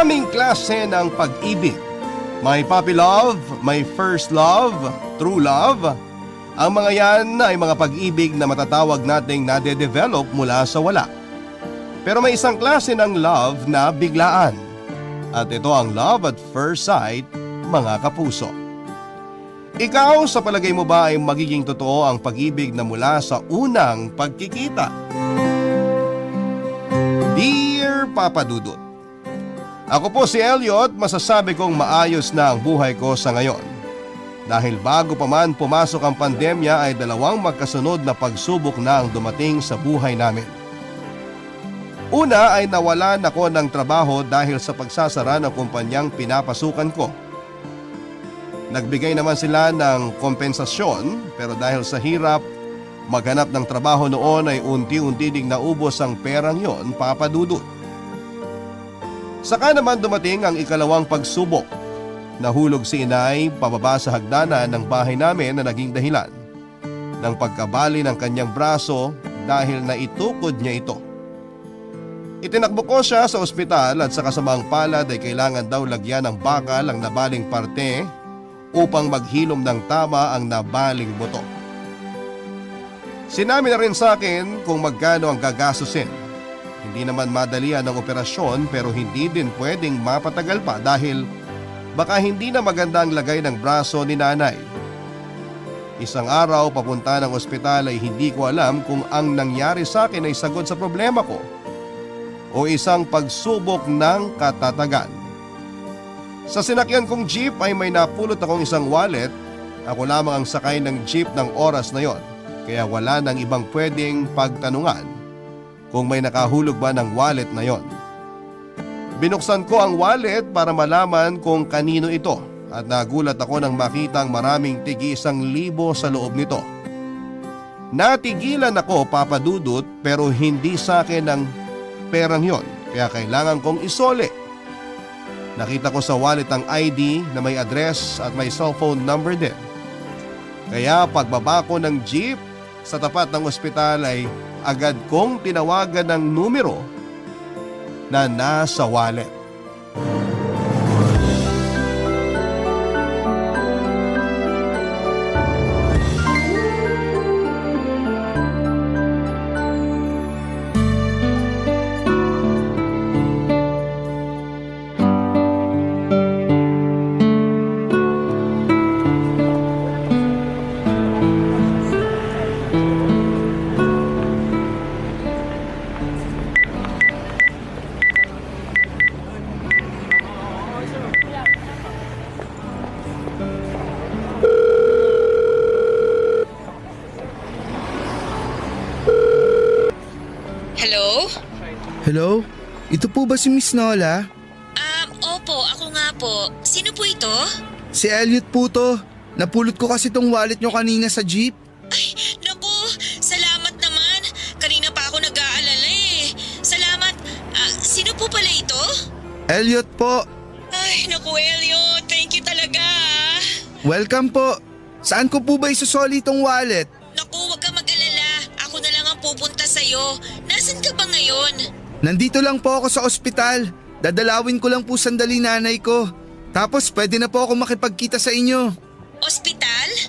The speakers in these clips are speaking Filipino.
Maraming klase ng pag-ibig. May puppy love, may first love, true love. Ang mga yan ay mga pag-ibig na matatawag nating nade-develop mula sa wala. Pero may isang klase ng love na biglaan. At ito ang love at first sight, mga kapuso. Ikaw, sa palagay mo ba ay magiging totoo ang pag-ibig na mula sa unang pagkikita? Dear Papa Dudut, ako po si Elliot, masasabi kong maayos na ang buhay ko sa ngayon. Dahil bago pa man pumasok ang pandemya ay dalawang magkasunod na pagsubok na ang dumating sa buhay namin. Una ay nawalan ako ng trabaho dahil sa pagsasara ng kumpanyang pinapasukan ko. Nagbigay naman sila ng kompensasyon pero dahil sa hirap maghanap ng trabaho noon ay unti-unti ding naubos ang perang yon, Papa Dudut. Saka naman dumating ang ikalawang pagsubok. Nahulog si inay pababa sa hagdanan ng bahay namin na naging dahilan ng pagkabali ng kanyang braso dahil naitukod niya ito. Itinakbo ko siya sa ospital at sa kasamang palad ay kailangan daw lagyan ng bakal ang nabaling parte upang maghilom ng tama ang nabaling buto. Sinabi na rin sa akin kung magkano ang gagastusin. Hindi naman madalian ang operasyon pero hindi din pwedeng mapatagal pa dahil baka hindi na maganda ang lagay ng braso ni nanay. Isang araw papunta ng ospital ay hindi ko alam kung ang nangyari sa akin ay sagot sa problema ko o isang pagsubok ng katatagan. Sa sinakyan kong jeep ay may napulot akong isang wallet. Ako lamang ang sakay ng jeep ng oras na yon, kaya wala nang ibang pwedeng pagtanungan kung may nakahulog ba ng wallet na yon. Binuksan ko ang wallet para malaman kung kanino ito at nagulat ako nang makita ang maraming tig-1,000 sa loob nito. Natigilan ako, Papa Dudut, pero hindi sa akin ang perang yon kaya kailangan kong isole. Nakita ko sa wallet ang ID na may address at may cellphone number din. Kaya pagbaba ko ng jeep sa tapat ng ospital ay agad kong tinawagan ng numero na nasa wallet. Hello? Hello? Ito po ba si Miss Nola? Opo, ako nga po. Sino po ito? Si Elliot po to. Napulot ko kasi tong wallet nyo kanina sa jeep. Ay, naku, salamat naman. Kanina pa ako nag-aalala eh. Salamat. Sino po pala ito? Elliot po. Ay, naku Elliot, thank you talaga. Welcome po. Saan ko po ba isusoli tong wallet? Naku, wag ka mag-alala. Ako na lang ang pupunta sa'yo. Nasaan ka ba ngayon? Nandito lang po ako sa ospital. Dadalawin ko lang po sandali nanay ko. Tapos pwede na po ako makipagkita sa inyo. Ospital?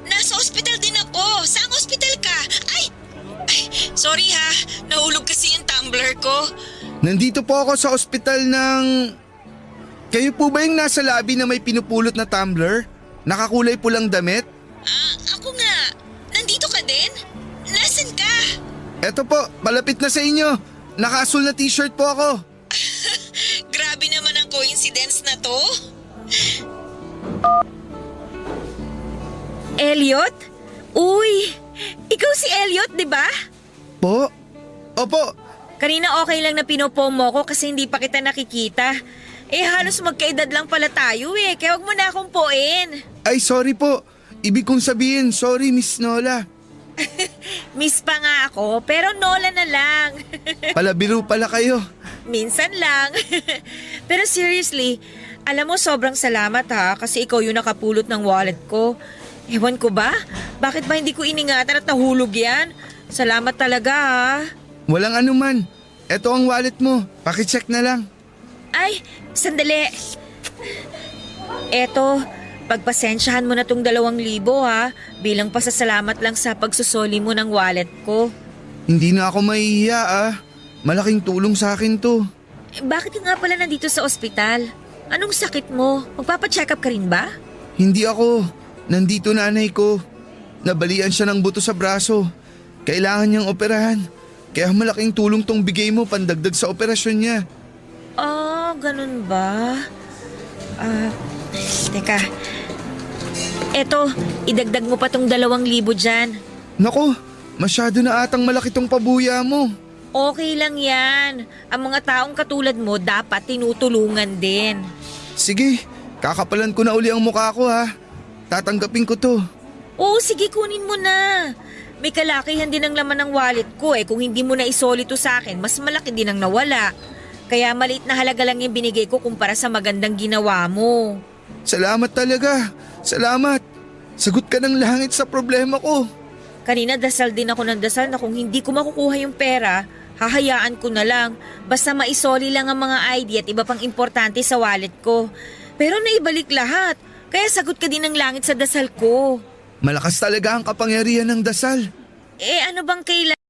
Nasa ospital din ako. Saang ospital ka? Ay, sorry ha. Nahulog kasi yung tumbler ko. Nandito po ako sa ospital ng... Kayo po ba yung nasa lobby na may pinupulot na tumbler? Nakakulay pulang damit? Ako nga. Nandito ka din? Nasaan ka? Eto po, malapit na sa inyo. Naka-asul na t-shirt po ako. Grabe naman ang coincidence na to. Elliot? Uy, ikaw si Elliot, di ba? Po? Opo. Kanina okay lang na pinopo mo ko kasi hindi pa kita nakikita. Halos magkaedad lang pala tayo kaya wag mo na akong poin. Ay, sorry po. Ibig kong sabihin, sorry Miss Nola. Miss pa nga ako, pero Nola na lang. Palabiro pala kayo. Minsan lang. Pero seriously, alam mo sobrang salamat ha kasi ikaw yung nakapulot ng wallet ko. Ewan ko ba? Bakit ba hindi ko iningatan at nahulog yan? Salamat talaga ha. Walang anuman. Eto ang wallet mo. Pakicheck na lang. Ay, Sandali. Eto, pagpasensyahan mo na tong 2,000 ha, bilang pasasalamat lang sa pagsusoli mo ng wallet ko. Hindi na ako mahihiya Malaking tulong sa akin to. Bakit ka nga pala nandito sa ospital? Anong sakit mo? Magpapacheck up ka rin ba? Hindi ako. Nandito nanay ko. Nabalian siya ng buto sa braso. Kailangan niyang operahan. Kaya malaking tulong tong bigay mo pandagdag sa operasyon niya. Ganun ba? Teka. Eto, idagdag mo pa tong 2,000 dyan. Nako, masyado na atang malaki tong pabuya mo. Okay lang yan. Ang mga taong katulad mo dapat tinutulungan din. Sige, kakapalan ko na uli ang mukha ko Tatanggapin ko to. Oo, sige, kunin mo na. May kalakihan din ang laman ng wallet ko Kung hindi mo na isoli to sa akin, mas malaki din ang nawala. Kaya maliit na halaga lang yung binigay ko kumpara sa magandang ginawa mo. Salamat talaga. Salamat. Sagot ka ng langit sa problema ko. Kanina dasal din ako ng dasal na kung hindi ko makukuha yung pera, hahayaan ko na lang. Basta maisoli lang ang mga ID at iba pang importante sa wallet ko. Pero naibalik lahat. Kaya sagot ka din ng langit sa dasal ko. Malakas talaga ang kapangyarihan ng dasal. Ano bang kailangan?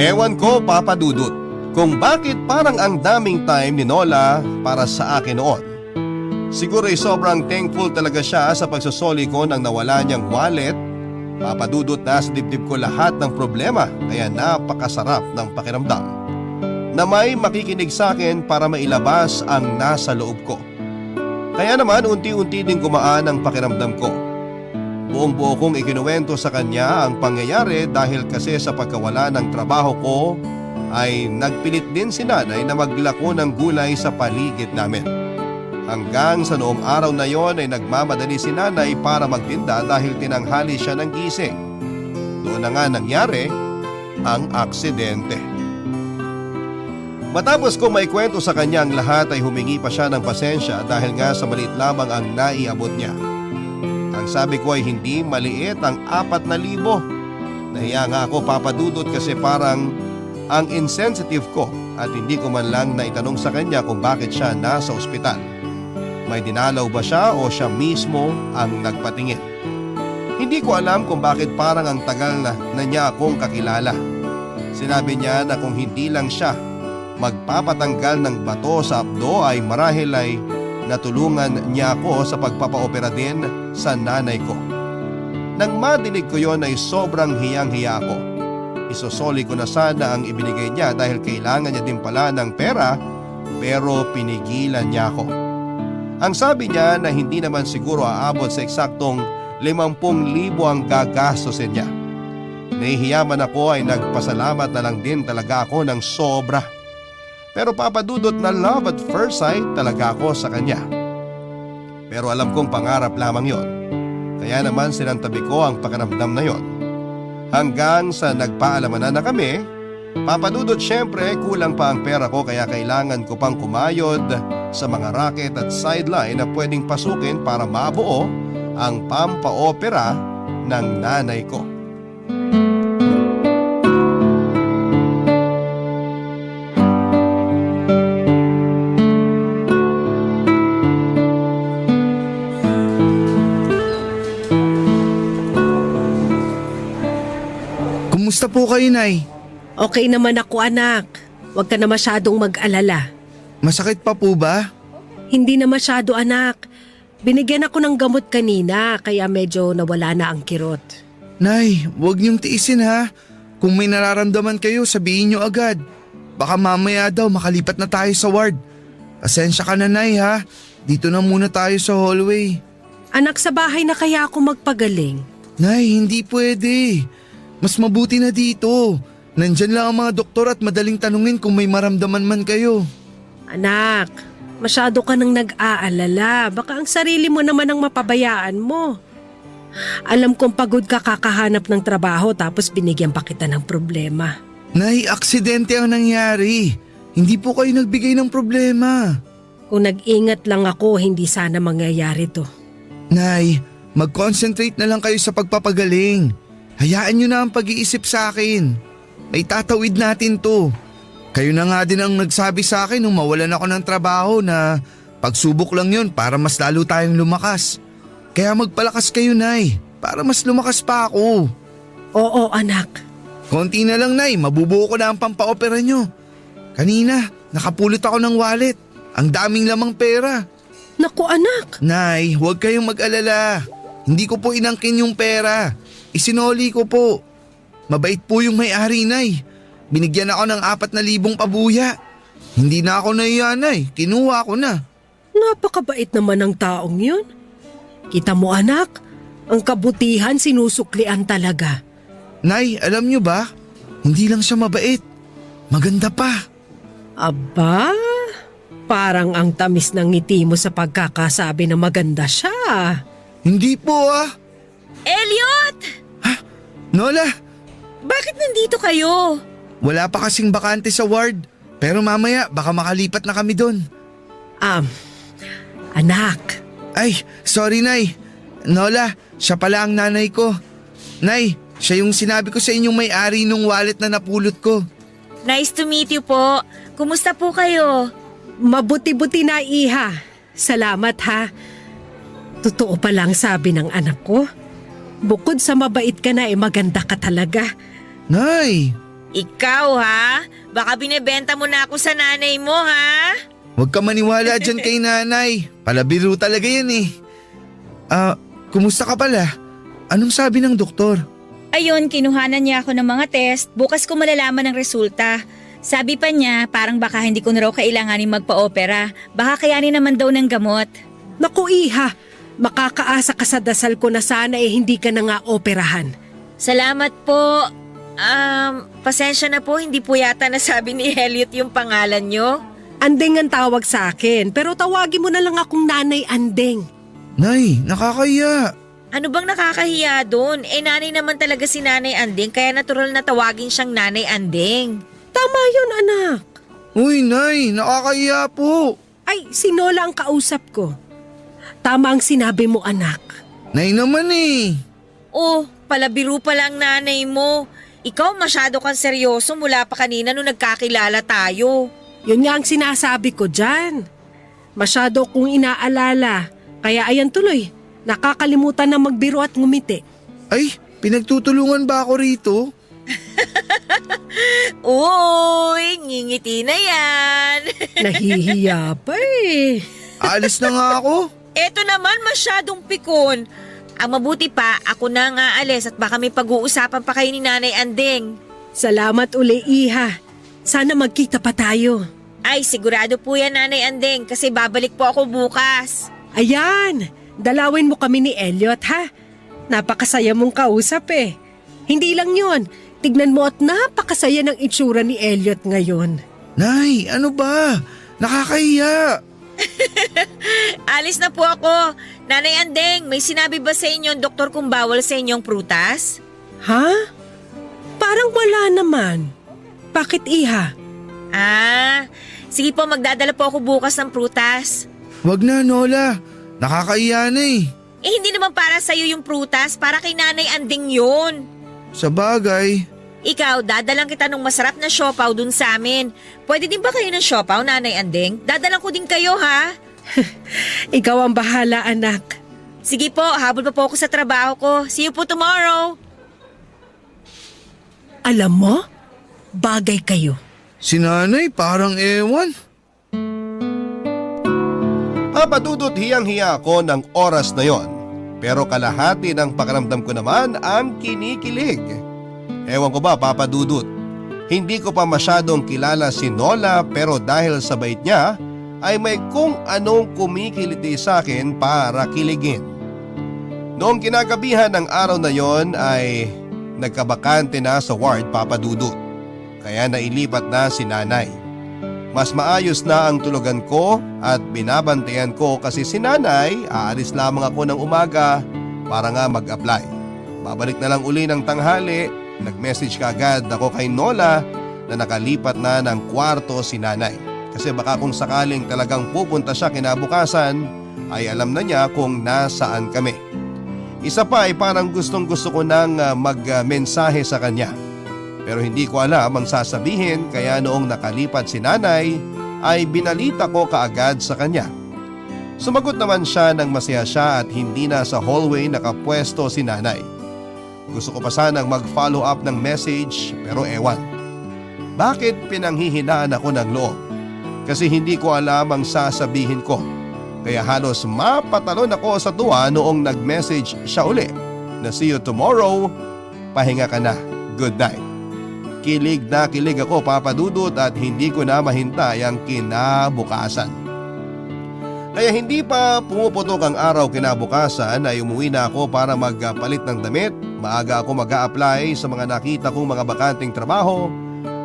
Ewan ko, Papa Dudut, kung bakit parang ang daming time ni Nola para sa akin noon. Siguro ay sobrang thankful talaga siya sa pagsusoli ko ng nawala niyang wallet. Papa Dudut, nasa dibdib ko lahat ng problema kaya napakasarap ng pakiramdam na may makikinig sa akin para mailabas ang nasa loob ko. Kaya naman unti-unti din gumaan ang pakiramdam ko. Buong-buo kong ikinuwento sa kanya ang pangyayari dahil kasi sa pagkawala ng trabaho ko ay nagpilit din si nanay na maglako ng gulay sa paligid namin. Hanggang sa noong araw na yon ay nagmamadali si nanay para magtinda dahil tinanghali siya ng gising. Doon na nga nangyari ang aksidente. Matapos kong maikwento sa kanya ang lahat ay humingi pa siya ng pasensya dahil nga sa maliit lamang ang naiabot niya. Ang sabi ko ay hindi maliit ang 4,000. Nahiya nga ako, Papa Dudut, kasi parang ang insensitive ko at hindi ko man lang naitanong sa kanya kung bakit siya nasa ospital. May dinalaw ba siya o siya mismo ang nagpatingin? Hindi ko alam kung bakit parang ang tagal na niya akong kakilala. Sinabi niya na kung hindi lang siya magpapatanggal ng bato sa abdo ay marahil ay natulungan niya ako sa pagpapaopera din sa nanay ko. Nang madinig ko yon ay sobrang hiyang-hiya ako. Isosoli ko na sana ang ibinigay niya dahil kailangan niya din pala ng pera pero pinigilan niya ako. Ang sabi niya na hindi naman siguro aabot sa eksaktong 50,000 ang gagastusin niya. Nahihiyaman ako ay nagpasalamat na lang din talaga ako ng sobra. Pero Papa Dudut, na love at first sight talaga ako sa kanya. Pero alam kong pangarap lamang yon. Kaya naman sinantabi ko ang pakiramdam na yon. Hanggang sa nagpaalaman na kami, Papa Dudut, syempre kulang pa ang pera ko kaya kailangan ko pang kumayod sa mga racket at sideline na pwedeng pasukin para mabuo ang pampaopera ng nanay ko. Kumusta po kayo, Nay? Okay naman ako, anak. Huwag ka na masyadong mag-alala. Masakit pa po ba? Hindi na masyado, anak. Binigyan ako ng gamot kanina kaya medyo nawala na ang kirot. Nay, huwag niyong tiisin ha. Kung may nararamdaman kayo, sabihin niyo agad. Baka mamaya daw makalipat na tayo sa ward. Pasensya ka na, Nay ha. Dito na muna tayo sa hallway. Anak, sa bahay na kaya ako magpagaling? Nay, hindi pwede. Mas mabuti na dito. Nandyan lang ang mga doktor at madaling tanungin kung may maramdaman man kayo. Anak, masyado ka nang nag-aalala. Baka ang sarili mo naman ang mapabayaan mo. Alam kong pagod ka kakahanap ng trabaho tapos binigyan pa kita ng problema. Nay, aksidente ang nangyari. Hindi po kayo nagbigay ng problema. Kung nag-ingat lang ako, hindi sana mangyayari to. Nay, mag-concentrate na lang kayo sa pagpapagaling. Hayaan nyo na ang pag-iisip sa akin. May tatawid natin to. Kayo na nga din ang nagsabi sa akin nung mawalan ako ng trabaho na pagsubok lang yun para mas lalo tayong lumakas. Kaya magpalakas kayo, Nay, para mas lumakas pa ako. Oo, anak. Konti na lang, Nay, mabubuo ko na ang pampaopera nyo. Kanina, nakapulot ako ng wallet. Ang daming lamang pera. Naku, anak. Nay, huwag kayong mag-alala. Hindi ko po inangkin yung pera. Isinoli ko po. Mabait po yung may-ari, Nay. Binigyan ako ng 4,000 pabuya. Hindi na ako nahiya, Nay. Kinuha ko na. Napakabait naman ng taong yun. Kita mo, anak, ang kabutihan sinusuklian talaga. Nay, alam nyo ba? Hindi lang siya mabait. Maganda pa. Aba, parang ang tamis ng ngiti mo sa pagkakasabi na maganda siya. Hindi po Elliot! Nola, Bakit nandito kayo? wala pa kasing bakante sa ward. Pero mamaya baka makalipat na kami doon. Anak, Ay, sorry, Nay. Nola, siya pala ang nanay ko. Nay, siya yung sinabi ko sa inyong may-ari nung wallet na napulot ko. Nice to meet you po. Kumusta po kayo? mabuti-buti na, Iha. Salamat, ha. Totoo pa lang sabi ng anak ko. Bukod sa mabait ka na, maganda ka talaga. Nay, Ikaw ha? Baka binebenta mo na ako sa nanay mo ha? huwag ka maniwala dyan kay nanay. Palabiro talaga yan eh. Kumusta ka pala? Anong sabi ng doktor? Ayun, kinuhanan niya ako ng mga test. Bukas ko malalaman ang resulta. Sabi pa niya, parang baka hindi ko na raw kailanganin magpa-opera. Baka kayanin naman daw ng gamot. Naku, Iha. Makakaasa ka sa dasal ko na sana hindi ka na nga operahan. Salamat po. Pasensya na po, hindi po yata nasabi ni Elliot yung pangalan nyo. Andeng ang tawag sa akin, pero tawagin mo na lang akong Nanay Andeng. Nay, nakakaya. Ano bang nakakahiya doon? Nanay naman talaga si Nanay Andeng, kaya natural na tawagin siyang Nanay Andeng. Tama yun, anak. Uy, Nay, nakakaya po. Ay, sinola ang kausap ko. Tama ang sinabi mo, anak. Nay naman eh. Oh, palabiro pa lang nanay mo. Ikaw masyado kang seryoso mula pa kanina nung nagkakilala tayo. Yun nga ang sinasabi ko dyan. Masyado kong inaalala. Kaya ayan tuloy, nakakalimutan na magbiro at ngumiti. Ay, pinagtutulungan ba ako rito? Uy, ngingiti na yan. Nahihiya pa eh. Alis na nga ako. Eto naman masyadong pikon. Ang mabuti pa, ako na nga alis at baka may pag-uusapan pa kayo ni Nanay Andeng. Salamat uli, Iha. Sana magkita pa tayo. Ay, sigurado po yan Nanay Andeng kasi babalik po ako bukas. Ayan, dalawin mo kami ni Elliot, ha? Napakasaya mong kausap eh. Hindi lang yon, tignan mo at napakasaya ng itsura ni Elliot ngayon. Nay, ano ba? Nakakahiya. Alis na po ako. Nanay Andeng, may sinabi ba sa inyo ang doktor kung bawal sa inyong prutas? Ha? Parang wala naman. Bakit, Iha? Sige po, magdadala po ako bukas ng prutas. Wag na, Nola. Nakakahiya na eh. Hindi naman para sa'yo yung prutas, para kay Nanay Andeng yun. Sa bagay. Ikaw, dadalang kita ng masarap na siopaw dun sa amin. Pwede din ba kayo ng siopaw, Nanay Andeng? Dadalang ko din kayo, ha? Ikaw ang bahala, anak. Sige po, habol pa po ako sa trabaho ko. See you po tomorrow. Alam mo, bagay kayo. Si nanay parang ewan. Papadudot hiyang-hiya ako ng oras na yon. Pero kalahati ng pakiramdam ko naman ang kinikilig. Ewan ko ba, Papadudot. Hindi ko pa masyadong kilala si Nola pero dahil sa bait niya ay may kung anong kumikiliti sa akin para kiligin. Noong kinagabihan ng araw na yon ay nagkabakante na sa ward, Papadudot. Kaya nailipat na si nanay. Mas maayos na ang tulugan ko at binabantayan ko kasi si nanay aalis lamang ako ng umaga para nga mag-apply. Babalik na lang uli ng tanghali, nag-message kaagad ako kay Nola na nakalipat na ng kwarto si nanay. Kasi baka kung sakaling talagang pupunta siya kinabukasan ay alam na niya kung nasaan kami. Isa pa ay parang gustong gusto ko nang mag-mensahe sa kanya. Pero hindi ko alam ang sasabihin kaya noong nakalipat si nanay ay binalita ko kaagad sa kanya. Sumagot naman siya nang masaya siya at hindi na sa hallway nakapwesto si nanay. Gusto ko pa sanang mag-follow up ng message pero ewan. Bakit pinanghihinaan ako ng loob? Kasi hindi ko alam ang sasabihin ko. Kaya halos mapatalon ako sa tuwa noong nag-message siya uli na see you tomorrow, pahinga ka na, good night. Kilig na kilig ako Papa Dudut at hindi ko na mahintay ang kinabukasan. Kaya hindi pa pumuputok ang araw kinabukasan ay umuwi na ako para magpalit ng damit. Maaga ako mag-a-apply sa mga nakita kong mga bakanting trabaho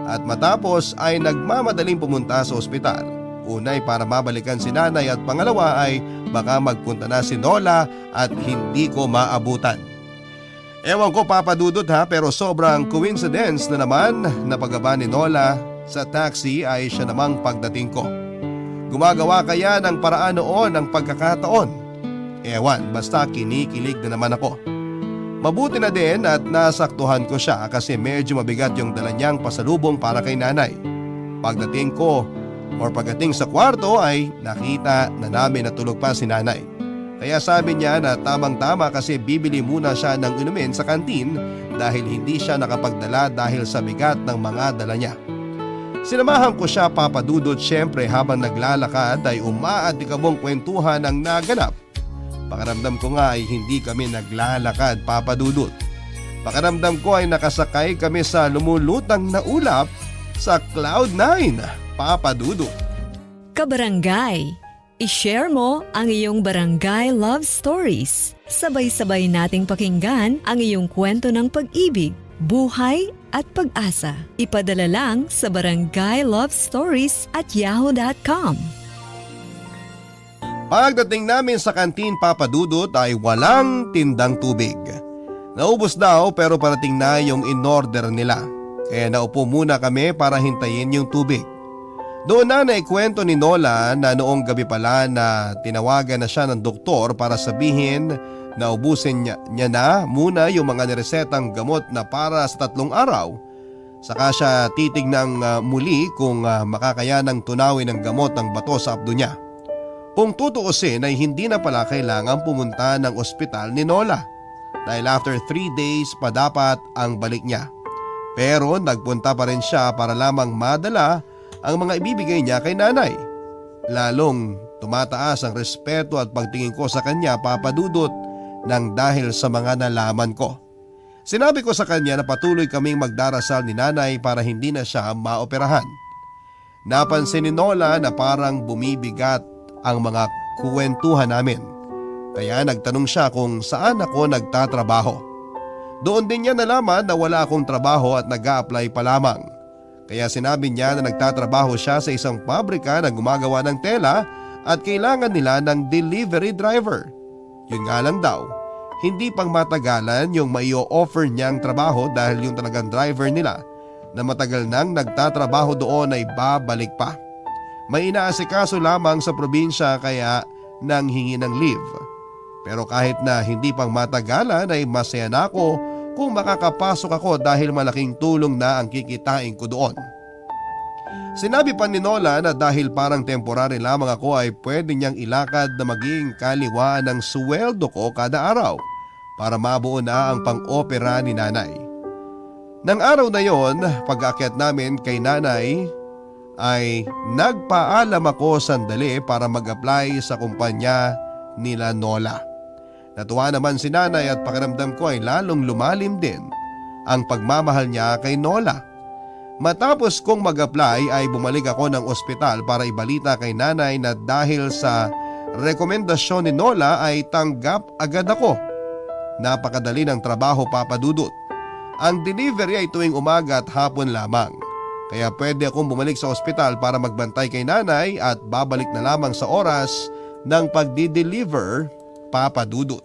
at matapos ay nagmamadaling pumunta sa ospital. Unay para mabalikan si nanay at pangalawa ay baka magpunta na si Nola at hindi ko maabutan. Ewan ko Papa Dudut ha, pero sobrang coincidence na naman na paggaba ni Nola sa taxi ay siya namang pagdating ko. Gumagawa kaya ng paraan noon ng pagkakataon? Ewan, basta kinikilig na naman ako. Mabuti na din at nasaktuhan ko siya kasi medyo mabigat yung dala niyang pasalubong para kay nanay. Pagdating sa kwarto ay nakita na namin na tulog pa si nanay. Kaya sabi niya na tamang-tama kasi bibili muna siya ng inumin sa kantin dahil hindi siya nakapagdala dahil sa bigat ng mga dala niya. Sinamahan ko siya Papa Dudut, syempre habang naglalakad ay umaatikabong kwentuhan ang naganap. Pakiramdam ko nga ay hindi kami naglalakad Papa Dudut. Pakiramdam ko ay nakasakay kami sa lumulutang na ulap sa Cloud9 Papa Dudut. Kabarangay, i-share mo ang iyong barangay love stories. Sabay-sabay nating pakinggan ang iyong kwento ng pag-ibig, buhay at pag-asa. Ipadala lang sa barangaylovestories@yahoo.com. Pagdating namin sa kantin Papa Dudut ay walang tindang tubig. Naubos daw pero parating na yung in-order nila. Kaya naupo muna kami para hintayin yung tubig. Doon na naikwento ni Nola na noong gabi pala na tinawagan na siya ng doktor para sabihin na ubusin niya na muna yung mga niresetang gamot na para sa 3 araw. Saka siya titignang muli kung makakayanang tunawin ng gamot ang bato sa abdo niya. Kung tutuusin ay hindi na pala kailangan pumunta ng ospital ni Nola dahil after 3 days pa dapat ang balik niya. Pero nagpunta pa rin siya para lamang madala ang mga ibibigay niya kay nanay. Lalong tumataas ang respeto at pagtingin ko sa kanya Papa Dudut nang dahil sa mga nalaman ko. Sinabi ko sa kanya na patuloy kaming magdarasal ni nanay para hindi na siya maoperahan. Napansin ni Nola na parang bumibigat ang mga kuwentuhan namin. Kaya nagtanong siya kung saan ako nagtatrabaho. Doon din niya nalaman na wala akong trabaho at nag-a-apply pa lamang. Kaya sinabi niya na nagtatrabaho siya sa isang pabrika na gumagawa ng tela at kailangan nila ng delivery driver. Yun nga lang daw, hindi pang matagalan yung mai-offer niyang trabaho dahil yung talagang driver nila na matagal nang nagtatrabaho doon ay babalik pa. May inaasikaso lamang sa probinsya kaya nang hingi ng leave. Pero kahit na hindi pang matagalan ay masaya na ako kung makakapasok ako dahil malaking tulong na ang kikitain ko doon. Sinabi pa ni Nola na dahil parang temporary lamang ako ay pwede niyang ilakad na maging kaliwaan ng sweldo ko kada araw para mabuo na ang pang-opera ni nanay. Nang araw na yon, pag-aakyat namin kay nanay ay nagpaalam ako sandali para mag-apply sa kumpanya nila Nola. Natuwa naman si nanay at pakiramdam ko ay lalong lumalim din ang pagmamahal niya kay Nola. Matapos kong mag-apply ay bumalik ako ng ospital para ibalita kay nanay na dahil sa rekomendasyon ni Nola ay tanggap agad ako. Napakadali ng trabaho Papa Dudut. Ang delivery ay tuwing umaga at hapon lamang. Kaya pwede akong bumalik sa ospital para magbantay kay nanay at babalik na lamang sa oras ng pagdi-deliver Papa Dudut.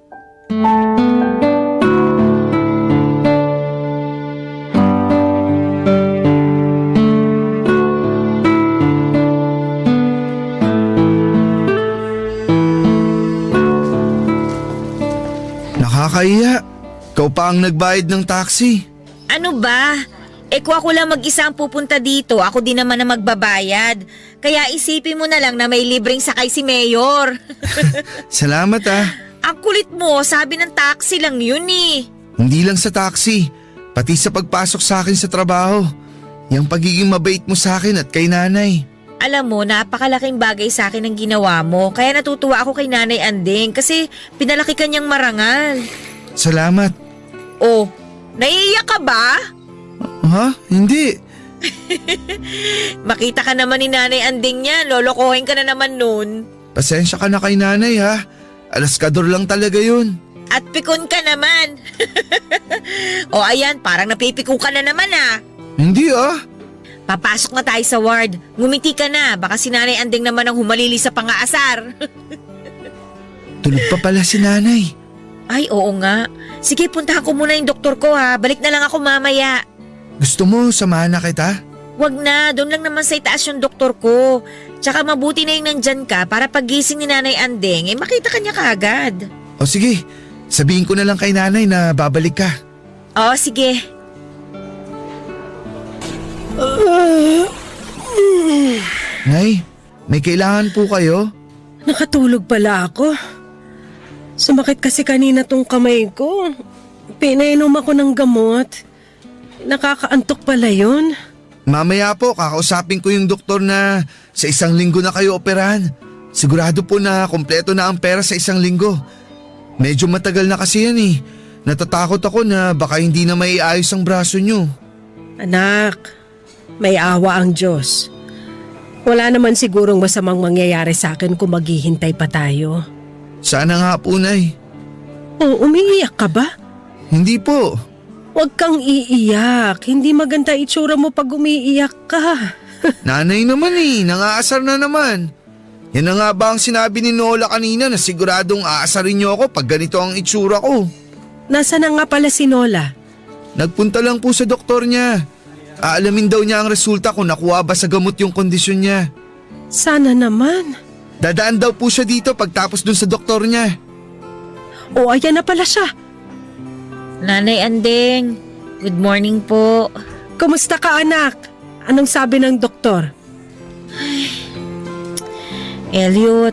Nakakahiya. Ikaw pa ang nagbayad ng taxi. Ano ba? Kung ako lang mag-isa ang pupunta dito, ako din naman ang magbabayad. Kaya isipin mo na lang na may libreng sakay si Mayor. Salamat ah. Ang kulit mo, sabi ng taxi lang yun eh. Hindi lang sa taxi, pati sa pagpasok sa akin sa trabaho. Yung pagiging mabait mo sa akin at kay nanay. Alam mo, napakalaking bagay sa akin ang ginawa mo. Kaya natutuwa ako kay Nanay Anding kasi pinalaki ka niyang marangal. Salamat. Oh, naiiyak ka ba? Ha? Hindi. Makita ka naman ni Nanay Anding niya, lolokohin ka na naman nun. Pasensya ka na kay nanay ha. Alaskador lang talaga yun. At pikon ka naman. O ayan, parang napipiko ka na naman ah. Hindi ah. Papasok na tayo sa ward. Ngumiti ka na, baka si Nanay Anding naman ang humalili sa pangaasar. Tulog pa pala si nanay. Ay, oo nga. Sige, puntahan ko muna yung doktor ko ha. Balik na lang ako mamaya. Gusto mo samahan na kita? Wag na, doon lang naman sa itaas yung doktor ko. Tsaka mabuti na yung nandyan ka para paggising ni Nanay Anding, makita ka niya kaagad. O sige, sabihin ko na lang kay nanay na babalik ka. Oo, sige. Nay, may kailangan po kayo? Nakatulog pala ako. Sumakit kasi kanina tong kamay ko. Pinainom ako ng gamot. Nakakaantok pala yun. Mamaya po, kakausapin ko yung doktor na sa 1 linggo na kayo operahan. Sigurado po na kompleto na ang pera sa 1 linggo. Medyo matagal na kasi yan eh. Natatakot ako na baka hindi na maiayos ang braso nyo. Anak, may awa ang Diyos. Wala naman sigurong masamang mangyayari sa akin kung maghihintay pa tayo. Sana nga po, Nay. Oh, umiiyak ka ba? Hindi po. Huwag kang iiyak. Hindi maganda itsura mo pag umiiyak ka. Nanay naman eh, nangaasar na naman. Yan na nga ba ang sinabi ni Nola kanina na siguradong aasarin niyo ako pag ganito ang itsura ko? Nasaan na nga pala si Nola? Nagpunta lang po sa doktor niya. Aalamin daw niya ang resulta kung nakuha ba sa gamot yung kondisyon niya. Sana naman. Dadaan daw po siya dito pagtapos dun sa doktor niya. O ayan na pala siya. Nanay Anding, good morning po. Kumusta ka anak? Anong sabi ng doktor? Elliot,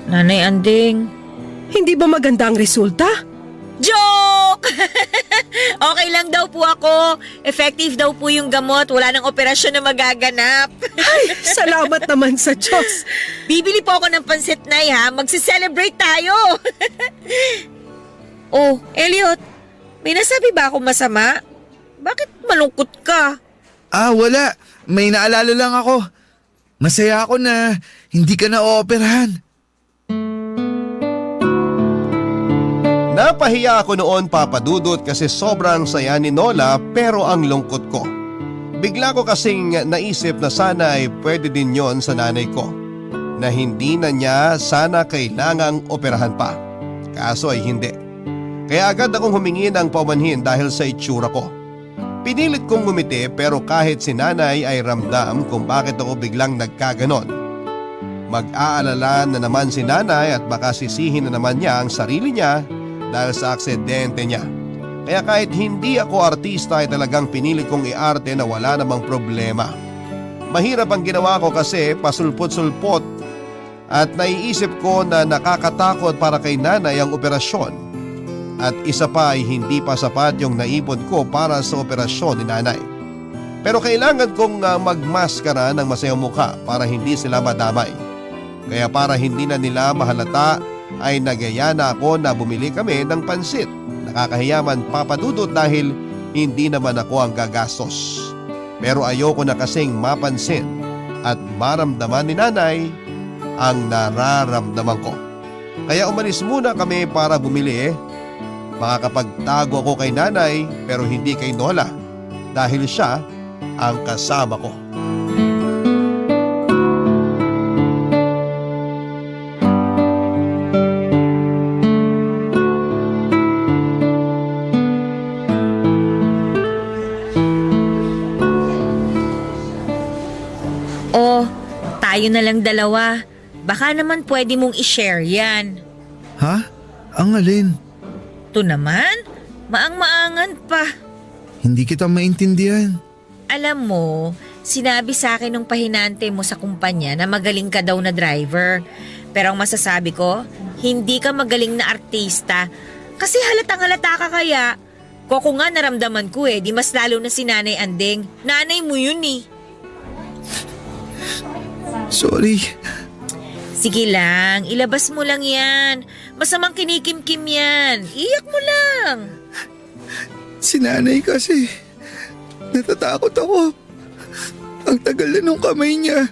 Nanay Anding. Hindi ba maganda ang resulta? Joke! Okay lang daw po ako. Effective daw po yung gamot. Wala nang operasyon na magaganap. Ay, salamat naman sa Diyos. Bibili po ako ng pansit Nay ha. Magse-celebrate tayo. Oh, Elliot, may nasabi ba ako masama? Bakit malungkot ka? Wala. May naalala lang ako. Masaya ako na hindi ka na ooperahan. Napahiya ako noon, Papa Dudut, kasi sobrang saya ni Nola pero ang lungkot ko. Bigla ko kasing naisip na sana ay pwede din yon sa nanay ko. Na hindi na niya sana kailangang operahan pa. Kaso ay hindi. Kaya agad akong humingi ng paumanhin dahil sa itsura ko. Pinilit kong ngumiti pero kahit si nanay ay ramdam kung bakit ako biglang nagkaganon. Mag-aalala na naman si nanay at baka sisihin na naman niya ang sarili niya dahil sa aksidente niya. Kaya kahit hindi ako artista ay talagang pinilit kong iarte na wala namang problema. Mahirap ang ginawa ko kasi pasulpot-sulpot at naiisip ko na nakakatakot para kay nanay ang operasyon. At isa pa ay hindi pa sapat yung naipon ko para sa operasyon ni nanay. Pero kailangan kong magmaskara ng masayang mukha para hindi sila madamay. Kaya para hindi na nila mahalata ay nagyaya na ako na bumili kami ng pansit. Nakakahiyaman, Papa Dudut, dahil hindi naman ako ang gagastos. Pero ayoko na kasing mapansin at maramdaman ni nanay ang nararamdaman ko. Kaya umalis muna kami para bumili. Makakapagtago ako kay nanay pero hindi kay Nola dahil siya ang kasama ko. Oh, tayo na lang dalawa. Baka naman pwede mong i-share yan. Ha? Ang alin? Ito naman, maang-maangan pa. Hindi kita maintindihan. Alam mo, sinabi sa akin nung pahinante mo sa kumpanya na magaling ka daw na driver. Pero ang masasabi ko, hindi ka magaling na artista. Kasi halatang halata ka kaya. Koko nga naramdaman ko di mas lalo na si Nanay Andeng. Nanay mo yun Sorry. Sige lang, ilabas mo lang yan. Masamang kinikimkim yan. Iyak mo lang. Si nanay kasi. Natatakot ako. Ang tagal na nung kamay niya.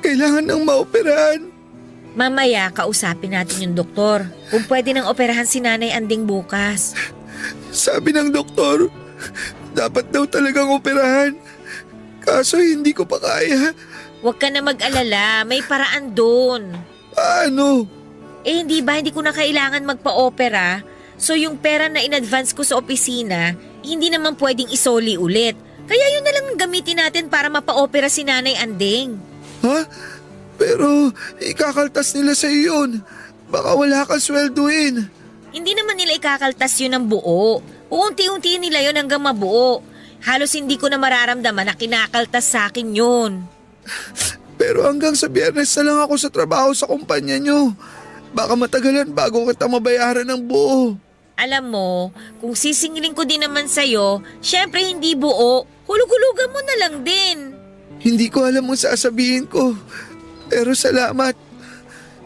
Kailangan nang maoperahan. Mamaya, kausapin natin yung doktor. Kung pwede nang operahan si Nanay Anding bukas. Sabi ng doktor, dapat daw talagang operahan. Kaso hindi ko pa kaya. Huwag ka na mag-alala, may paraan doon. Paano? Hindi ba hindi ko na kailangan magpa-opera? So yung pera na in-advance ko sa opisina, hindi naman pwedeng isoli ulit. Kaya yun na lang ang gamitin natin para mapa-opera si Nanay Anding. Ha? Pero ikakaltas nila sa yun. Baka wala kang swelduin. Hindi naman nila ikakaltas yun ng buo. Uunti-unti nila yun hanggang mabuo. Halos hindi ko na mararamdaman na kinakaltas sa akin yun. Pero hanggang sa Biyernes na lang ako sa trabaho sa kumpanya nyo. Baka matagalan bago kita mabayaran ng buo. Alam mo, kung sisingilin ko din naman sa'yo, syempre hindi buo. Hulug-hulugan mo na lang din. Hindi ko alam ang sasabihin ko. Pero salamat.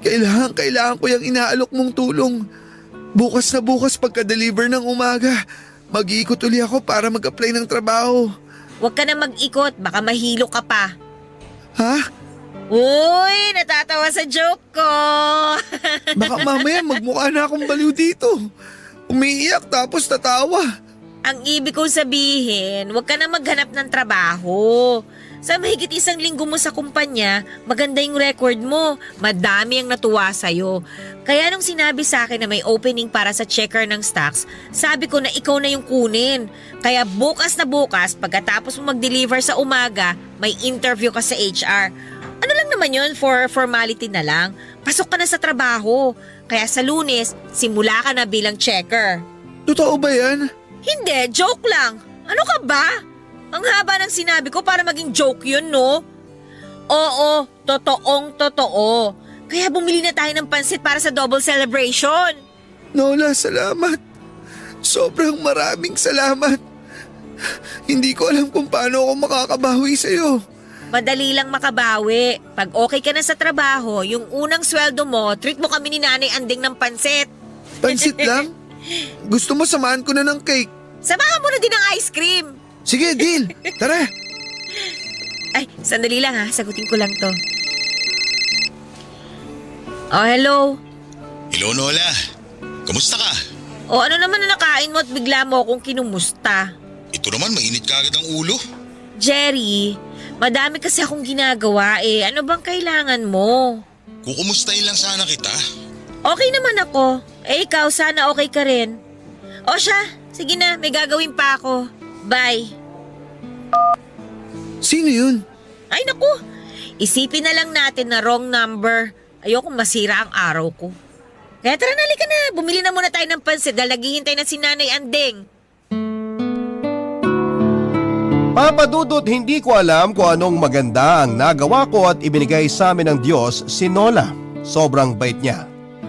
Kailangan ko yung inaalok mong tulong. Bukas na bukas pagka-deliver ng umaga, mag-iikot uli ako para mag-apply ng trabaho. Huwag ka na mag-ikot, baka mahilo ka pa. Ha? Uy, natatawa sa joke ko. Baka mamaya magmukha na akong baliw dito. Umiiyak tapos tatawa. Ang ibig kong sabihin, huwag ka na maghanap ng trabaho. Sa mahigit 1 linggo mo sa kumpanya, maganda yung record mo. Madami ang natuwa sa'yo. Kaya nung sinabi sa akin na may opening para sa checker ng stocks, sabi ko na ikaw na yung kunin. Kaya bukas na bukas, pagkatapos mo mag-deliver sa umaga, may interview ka sa HR. Ano lang naman yun, for formality na lang. Pasok ka na sa trabaho. Kaya sa Lunes, simula ka na bilang checker. Totoo ba yan? Hindi, joke lang. Ano ka ba? Ang haba ng sinabi ko para maging joke yun, no? Oo, totoong totoo. Kaya bumili na tayo ng pansit para sa double celebration. Nola, salamat. Sobrang maraming salamat. Hindi ko alam kung paano ako makakabawi sa'yo. Madali lang makabawi. Pag okay ka na sa trabaho, yung unang sweldo mo, treat mo kami ni Nanay Anding ng pansit. Pansit lang? Gusto mo samahan ko na ng cake? Samahan mo na din ng ice cream. Sige, deal. Tara. Ay, sandali lang ha. Sagutin ko lang to. Oh, hello. Hello, Nola. Kamusta ka? O ano naman na nakain mo at bigla mo akong kinumusta? Ito naman, mainit ka agad ang ulo. Jerry, madami kasi akong ginagawa Ano bang kailangan mo? Kukumustahin lang sana kita. Okay naman ako. Ikaw, sana okay ka rin. O siya, sige na, may gagawin pa ako. Bye. Sino yun? Ay naku, isipin na lang natin na wrong number. Ayokong masira ang araw ko. Kaya tara na, halika na. Bumili na muna tayo ng pansit dahil naghihintay na si Nanay Andeng. Papadudot, hindi ko alam kung anong maganda ang nagawa ko at ibinigay sa amin ng Diyos si Nola. Sobrang bait niya.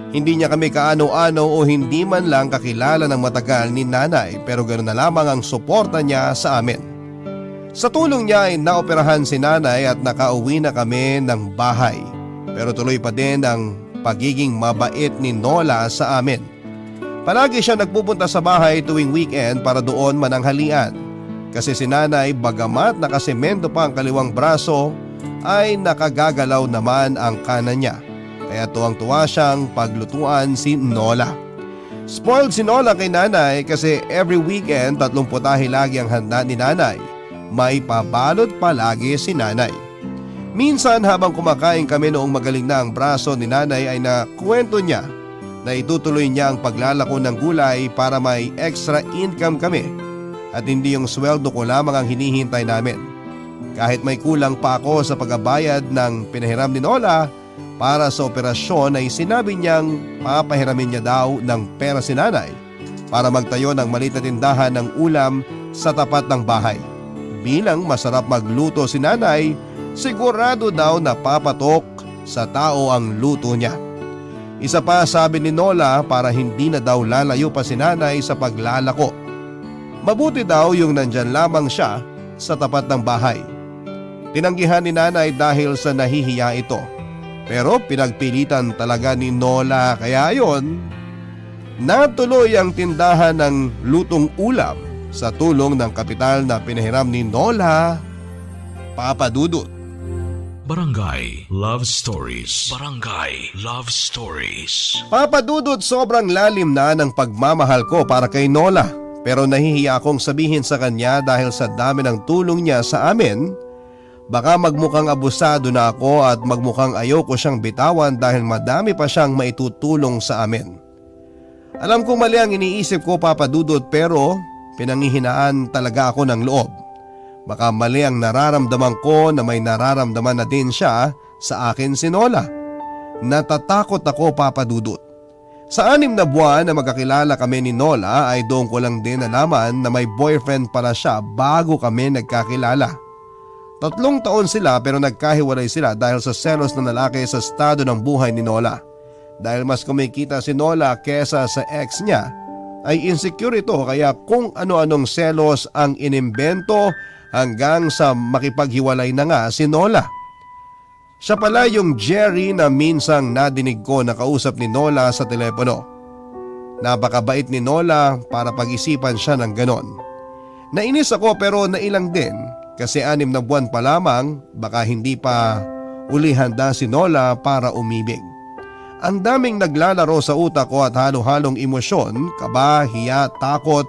Hindi niya kami kaano-ano o hindi man lang kakilala ng matagal ni Nanay pero ganoon na lamang ang suporta niya sa amin. Sa tulong niya ay naoperahan si Nanay at nakauwi na kami ng bahay. Pero tuloy pa din ang pagiging mabait ni Nola sa amin. Palagi siya nagpupunta sa bahay tuwing weekend para doon mananghalian. Kasi si Nanay, bagamat nakasemento pa ang kaliwang braso, ay nakagagalaw naman ang kanan niya. Kaya tuwang-tuwa siyang paglutuan si Nola. Spoiled si Nola kay Nanay kasi every weekend 3 putahe lagi ang handa ni Nanay. May pabalot palagi si Nanay. Minsan habang kumakain kami noong magaling na ang braso ni Nanay ay nakwento niya na itutuloy niya ang paglalako ng gulay para may extra income kami at hindi yung sweldo ko lamang ang hinihintay namin. Kahit may kulang pa ako sa pagbabayad ng pinahiram ni Nola para sa operasyon ay sinabi niyang papahiramin niya daw ng pera si Nanay para magtayo ng maliit na tindahan ng ulam sa tapat ng bahay. bilang masarap magluto si nanay, sigurado daw na papatok sa tao ang luto niya. Isa pa sabi ni Nola para hindi na daw lalayo pa si nanay sa paglalako. Mabuti daw yung nandyan lamang siya sa tapat ng bahay. Tinanggihan ni nanay dahil sa nahihiya ito. Pero pinagpilitan talaga ni Nola kaya ayon, natuloy ang tindahan ng lutong ulam sa tulong ng kapital na pinahiram ni Nola, Papa Dudut. Barangay Love Stories. Barangay Love Stories. Papa Dudut, sobrang lalim na ng pagmamahal ko para kay Nola. Pero nahihiya akong sabihin sa kanya dahil sa dami ng tulong niya sa amin. Baka magmukhang abusado na ako at magmukhang ayoko siyang bitawan dahil madami pa siyang maitutulong sa amin. Alam kong mali ang iniisip ko, Papa Dudut, pero pinanghihinaan talaga ako ng loob. Baka mali ang nararamdaman ko na may nararamdaman na din siya sa akin si Nola. Natatakot ako, Papa Dudut. Sa 6 na buwan na magkakilala kami ni Nola ay doon ko lang din nalaman na may boyfriend pala siya bago kami nagkakilala. 3 taon sila pero nagkahiwalay sila dahil sa selos ng lalaki sa estado ng buhay ni Nola. Dahil mas kumikita si Nola kesa sa ex niya ay insecure ito kaya kung ano-anong selos ang inimbento hanggang sa makipaghiwalay na nga si Nola. Siya pala yung Jerry na minsang nadinig ko na kausap ni Nola sa telepono. Napakabait ni Nola para pag-isipan siya ng ganon. Nainis ako pero nailang din kasi 6 na buwan pa lamang baka hindi pa uli handa si Nola para umibig. Ang daming naglalaro sa utak ko at halo-halong emosyon, kaba, hiya, takot.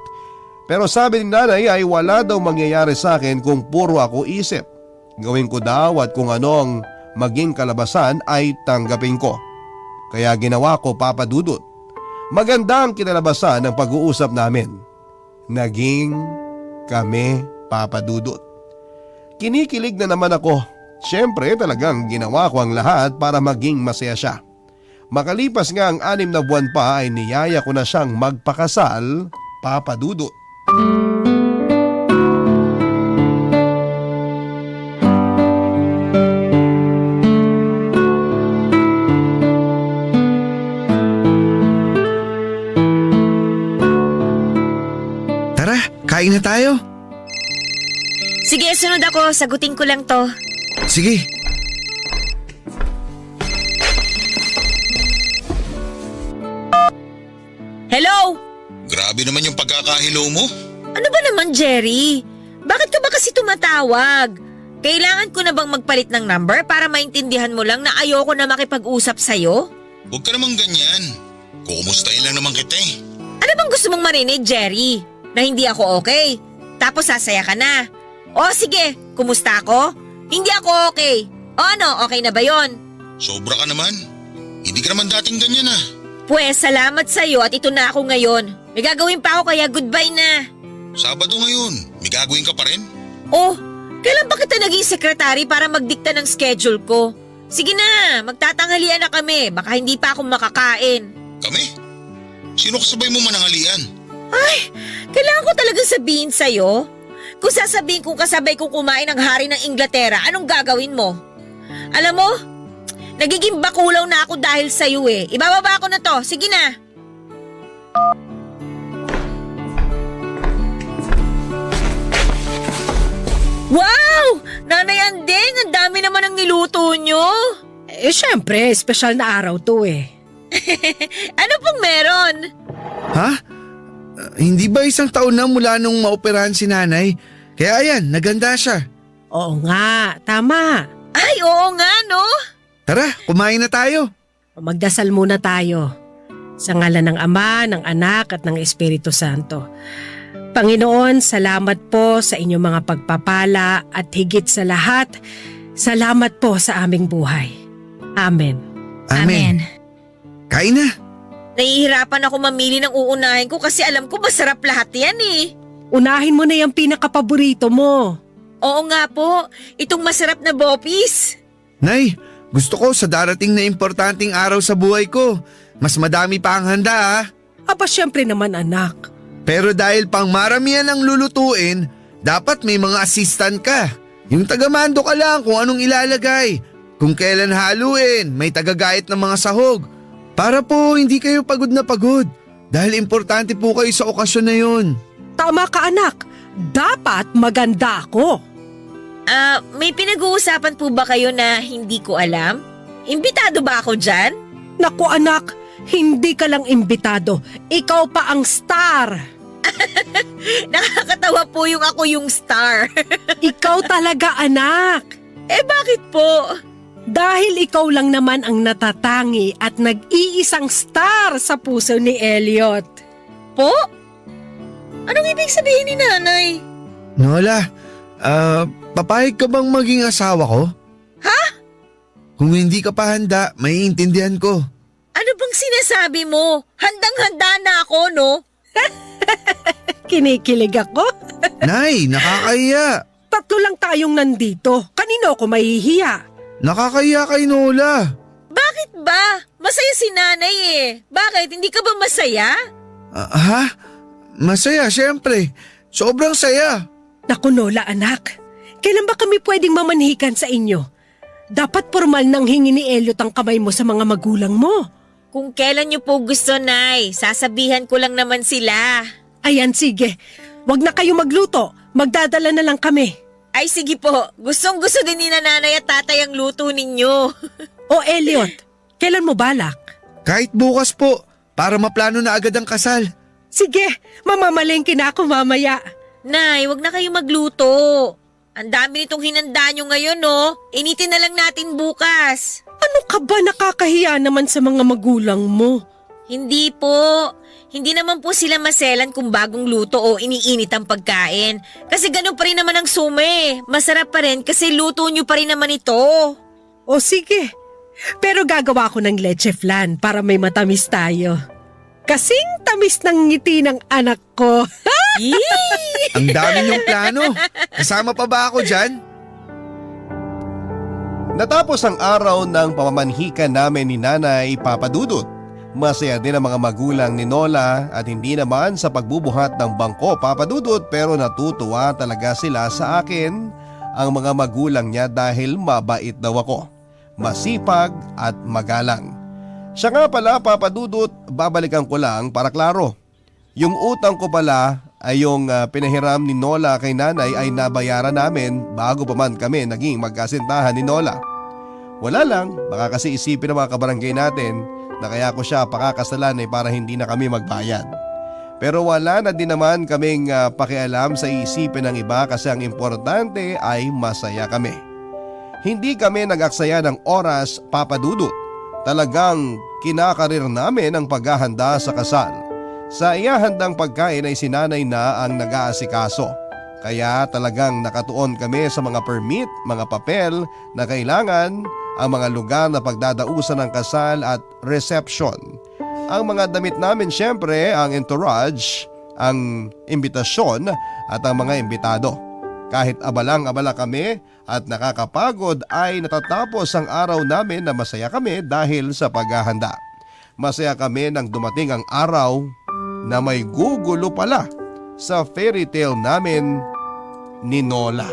Pero sabi ni nanay ay wala daw mangyayari sa akin kung puro ako isip. Gawin ko daw at kung ano ang maging kalabasan ay tanggapin ko. Kaya ginawa ko, Papa Dudut. Maganda ang kinalabasan ng pag-uusap namin. Naging kami, Papa Dudut. Kinikilig na naman ako. Siyempre talagang ginawa ko ang lahat para maging masaya siya. Makalipas nga ang 6 na buwan pa ay niyaya ko na siyang magpakasal, Papa Dudut. Tara, kain na tayo. Sige, sunod ako. Sagutin ko lang to. Sige. Hello? Grabe naman yung pagkakahilo mo. Ano ba naman, Jerry? Bakit ka ba kasi tumatawag? Kailangan ko na bang magpalit ng number para maintindihan mo lang na ayoko na makipag-usap sa'yo? Huwag ka namang ganyan. Kukumustahin lang naman kita eh. Ano bang gusto mong marinig, Jerry? Na hindi ako okay? Tapos sasaya ka na? O sige, kumusta ako? Hindi ako okay. O ano, okay na ba yon? Sobra ka naman. Hindi ka naman dating ganyan ah. Pwes, salamat sa'yo at ito na ako ngayon. May gagawin pa ako kaya goodbye na. Sabado ngayon, may gagawin ka pa rin? Oh, kailan ba kita naging sekretary para magdikta ng schedule ko? Sige na, magtatanghalian na kami. Baka hindi pa ako makakain. Kami? Sino kasabay mo manangalian? Ay, kailangan ko talagang sabihin sa'yo. Kung sasabihin kong kasabay kong kumain ng hari ng Inglaterra, anong gagawin mo? Alam mo, nagiging bakulaw na ako dahil sa'yo eh. Ibababa ko na to, sige na. Wow! Nanay Andeng, ang dami naman ang niluto nyo. Eh syempre, espesyal na araw to eh. Ano pong meron? Ha? Hindi ba 1 taon na mula nung maoperahan si nanay? Kaya ayan, naganda siya. Oo nga, tama. Ay, oo nga no. Tara, kumain na tayo. Magdasal muna tayo. Sa ngalan ng Ama, ng Anak at ng Espiritu Santo. Panginoon, salamat po sa inyong mga pagpapala at higit sa lahat, salamat po sa aming buhay. Amen. Amen. Kain na. Nahihirapan ako mamili ng uunahin ko kasi alam ko masarap lahat yan eh. Unahin mo na yung pinakapaborito mo. Oo nga po, itong masarap na bopis. Nay, gusto ko sa darating na importanteng araw sa buhay ko, mas madami pa ang handa ah. Aba syempre naman anak. Pero dahil pang maramihan ang lulutuin, Dapat may mga assistant ka. Yung tagamando ka lang kung anong ilalagay. Kung kailan haluin, may tagagayat ng mga sahog. Para po hindi kayo pagod na pagod. Dahil importante po kayo sa okasyon na yun. Tama ka anak, dapat maganda ako. May pinag-uusapan po ba kayo na hindi ko alam? Imbitado ba ako dyan? Naku anak, hindi ka lang imbitado. Ikaw pa ang star. Nakakatawa po yung ako yung star. Ikaw talaga anak. Bakit po? Dahil ikaw lang naman ang natatangi at nag-iisang star sa puso ni Elliot. Po? Anong ibig sabihin ni nanay? Nola, papayag ka bang maging asawa ko? Ha? Kung hindi ka pa handa, maiintindihan ko. Ano bang sinasabi mo? Handang-handa na ako, no? Kinikilig ako. Nay, nakakahiya. Tatlo lang tayong nandito. Kanino ako mahihiya? Nakakahiya kay Nola. Bakit ba? Masaya si nanay eh. Bakit? Hindi ka ba masaya? Ha? Masaya, syempre. Sobrang saya. Naku Nola anak, kailan ba kami pwedeng mamanhikan sa inyo? Dapat formal nang hingi ni Elliot ang kamay mo sa mga magulang mo. Kung kailan niyo po gusto, Nay, sasabihan ko lang naman sila. Ayan sige, wag na kayo magluto. Magdadala na lang kami. Ay sige po, gustong-gusto din ni nanay at tatay ang luto ninyo. O Elliot, kailan mo balak? Kahit bukas po, para maplano na agad ang kasal. Sige, mamamalengke na ako mamaya. Nay, wag na kayo magluto. Ang dami nitong hinanda nyo ngayon, no? Initin na lang natin bukas. Ano ka ba, nakakahiya naman sa mga magulang mo? Hindi po. Hindi naman po sila maselan kung bagong luto o iniinit ang pagkain. Kasi ganun pa rin naman ang sume. Masarap pa rin kasi luto nyo pa rin naman ito. O sige, pero gagawa ko ng leche flan para may matamis tayo. Kasing tamis ng ngiti ng anak ko. Yee! Ang dami niyong plano. Kasama pa ba ako dyan? Natapos ang araw ng pamamanhikan namin ni Nanay Papadudut. Masaya din ang mga magulang ni Nola at hindi naman sa pagbubuhat ng bangko Papadudut pero natutuwa talaga sila sa akin ang mga magulang niya dahil mabait daw ako, masipag at magalang. Siya nga pala Papadudut, babalikan ko lang para klaro. Yung utang ko pala ay yung pinahiram ni Nola kay Nanay ay nabayaran namin bago pa man kami naging magkasintahan ni Nola. Wala lang, baka kasi isipin ng mga kabarangay natin na kaya ko siya pakakasalan para hindi na kami magbayad. Pero wala na din naman kaming pakialam sa isipin ng iba kasi ang importante ay masaya kami. Hindi kami nag-aksaya ng oras Papadudut. Talagang kinakarir namin ang paghahanda sa kasal. Sa iyahandang pagkain ay sinanay na ang nag-aasikaso. Kaya talagang nakatuon kami sa mga permit, mga papel na kailangan, ang mga lugar na pagdadausan ng kasal at reception. Ang mga damit namin syempre, ang entourage, ang imbitasyon at ang mga imbitado. Kahit abalang-abala kami at nakakapagod ay natatapos ang araw namin na masaya kami dahil sa paghahanda. Masaya kami nang dumating ang araw na may gugulo pala sa fairy tale namin ni Nola.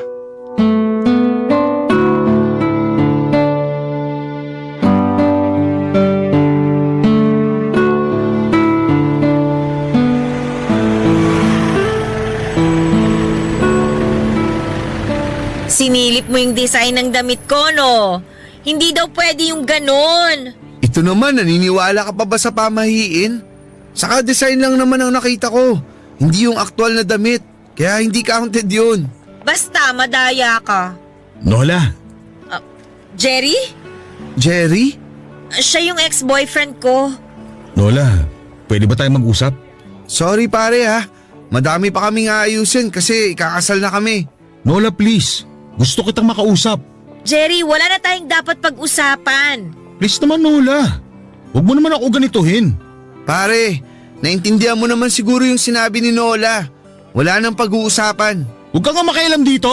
Sinilip mo yung design ng damit ko, no? Hindi daw pwede yung ganon. Ito naman, naniniwala ka pa ba sa pamahiin? Saka design lang naman ang nakita ko. Hindi yung aktual na damit. Kaya hindi counted yun. Basta madaya ka. Nola, Jerry? Jerry? Siya yung ex-boyfriend ko. Nola, pwede ba tayo mag-usap? Sorry pare ha. Madami pa kaming aayusin kasi ikakasal na kami. Nola, please. Gusto kitang makausap. Jerry, wala na tayong dapat pag-usapan. Please naman, Nola. Huwag mo naman ako ganituhin. Pare, naintindihan mo naman siguro yung sinabi ni Nola. Wala nang pag-uusapan. Huwag ka nga makialam dito.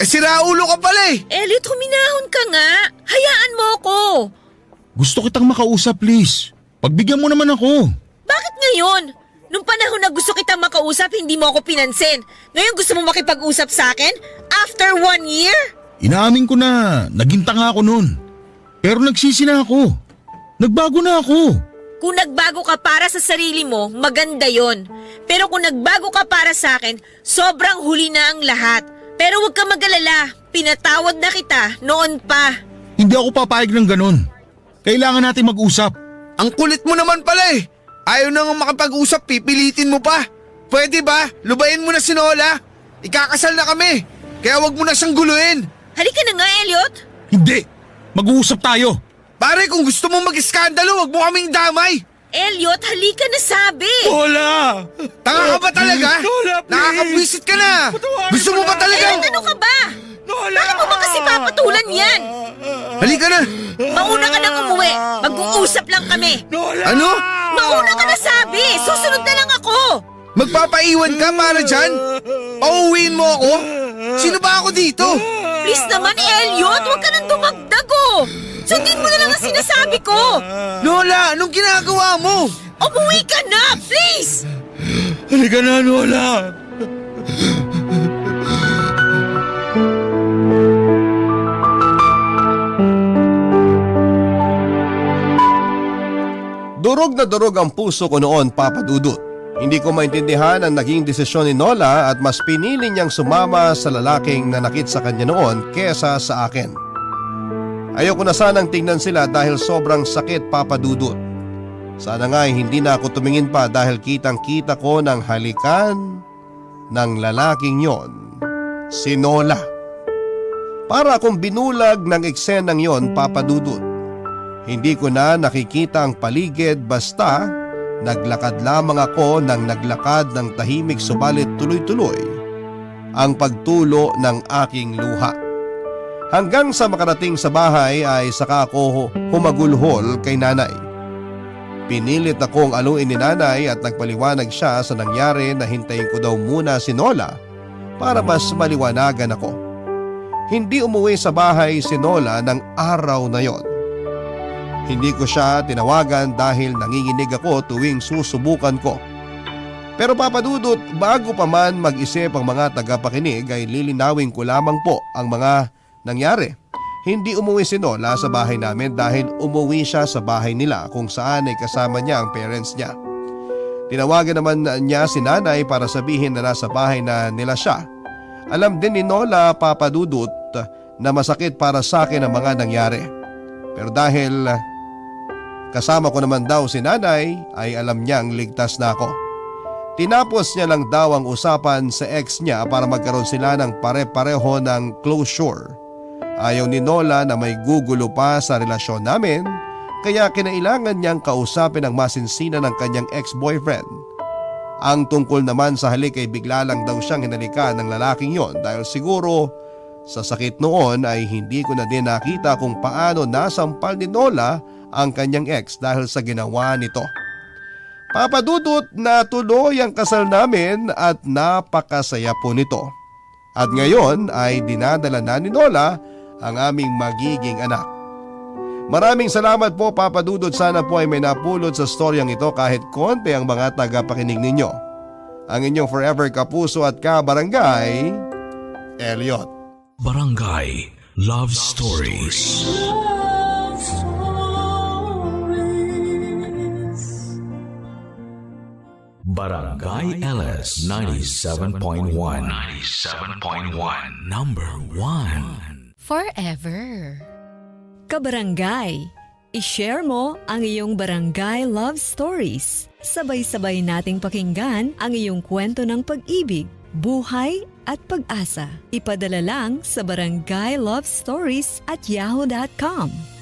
Si Raulo ka pala eh. Elliot, huminahon ka nga. Hayaan mo ako. Gusto kitang makausap, please. Pagbigyan mo naman ako. Bakit ngayon? Nung panahon na gusto kitang makausap, hindi mo ako pinansin. Ngayon gusto mo makipag-usap sa akin? After 1 year? Inaamin ko na, naging tanga ako noon. Pero nagsisi na ako. Nagbago na ako. Kung nagbago ka para sa sarili mo, maganda yon. Pero kung nagbago ka para sa akin, sobrang huli na ang lahat. Pero huwag ka mag-alala, pinatawad na kita noon pa. Hindi ako papayag ng ganun. Kailangan natin mag-usap. Ang kulit mo naman pala eh. Ayaw na nga makapag-usap, pipilitin mo pa. Pwede ba? Lubayin mo na si Nola. Ikakasal na kami. Kaya wag mo na siyang guluhin. Halika na nga, Elliot. Hindi. Mag-uusap tayo. Pare, kung gusto mong mag-iskandalo, wag mo kaming damay. Elliot, halika na sabi. Nola! Tanga ka ba talaga? Nola, please! Nakakabwisit ka na. Gusto mo ba talaga? Elliot, ano ka ba? Bakit mo ba kasi papatulan yan? Halika na. Mauna ka nang umuwi. Mag-uusap lang kami. Ano? Mauna ka na sabi. Susunod na lang ako. Magpapaiwan ka para dyan? Pauwiin mo ako? Sino ba ako dito? Please naman, Elliot. Huwag ka nang dumagdag, oh. Sundin mo na lang ang sinasabi ko. Lola, anong ginagawa mo? Umuwi ka na, please. Halika na, Nola! Durog na durog ang puso ko noon, Papa Dudut. Hindi ko maintindihan ang naging desisyon ni Nola at mas pinili niyang sumama sa lalaking nanakit sa kanya noon kesa sa akin. Ayoko na sanang tingnan sila dahil sobrang sakit, Papa Dudut. Sana nga hindi na ako tumingin pa dahil kitang-kita ko ng halikan ng lalaking yon, si Nola. Para akong binulag ng eksenang yon, Papa Dudut. Hindi ko na nakikita ang paligid basta naglakad lamang ako ng naglakad ng tahimik subalit tuloy-tuloy ang pagtulo ng aking luha. Hanggang sa makarating sa bahay ay saka ako humagulhol kay nanay. Pinilit akong aluin ni nanay at nagpaliwanag siya sa nangyari na hintayin ko daw muna si Nola para mas maliwanagan ako. Hindi umuwi sa bahay si Nola ng araw na yon. Hindi ko siya tinawagan dahil nanginginig ako tuwing susubukan ko. Pero Papa Dudut, bago pa man mag-isip ang mga tagapakinig ay lilinawin ko lamang po ang mga nangyari. Hindi umuwi si Nola sa bahay namin dahil umuwi siya sa bahay nila kung saan ay kasama niya ang parents niya. Tinawagan naman niya si nanay para sabihin na nasa bahay na nila siya. Alam din ni Nola, Papa Dudut, na masakit para sa akin ang mga nangyari. Pero dahil kasama ko naman daw si nanay ay alam niyang ligtas na ako. Tinapos niya lang daw ang usapan sa ex niya para magkaroon sila ng pare-pareho ng closure. Ayaw ni Nola na may gugulo pa sa relasyon namin kaya kinailangan niyang kausapin ang masinsinan ng kanyang ex-boyfriend. Ang tungkol naman sa halik ay bigla lang daw siyang hinalikan ng lalaking yon dahil siguro sa sakit noon ay hindi ko na din nakita kung paano nasampal ni Nola ang kanyang ex dahil sa ginawa nito. Papa Dudut, natuloy ang kasal namin at napakasaya po nito. At ngayon ay dinadala na ni Nola ang aming magiging anak. Maraming salamat po, Papa Dudut. Sana po ay may napulot sa storyang ito kahit konti ang mga tagapakinig ninyo. Ang inyong forever kapuso at kabarangay, Elliot. Barangay Love Stories. Barangay LS 97.1 Number 1 Forever. Kabarangay, i-share mo ang iyong barangay love stories. Sabay-sabay nating pakinggan ang iyong kwento ng pag-ibig, buhay at pag-asa. Ipadala lang sa barangaylovestories@yahoo.com.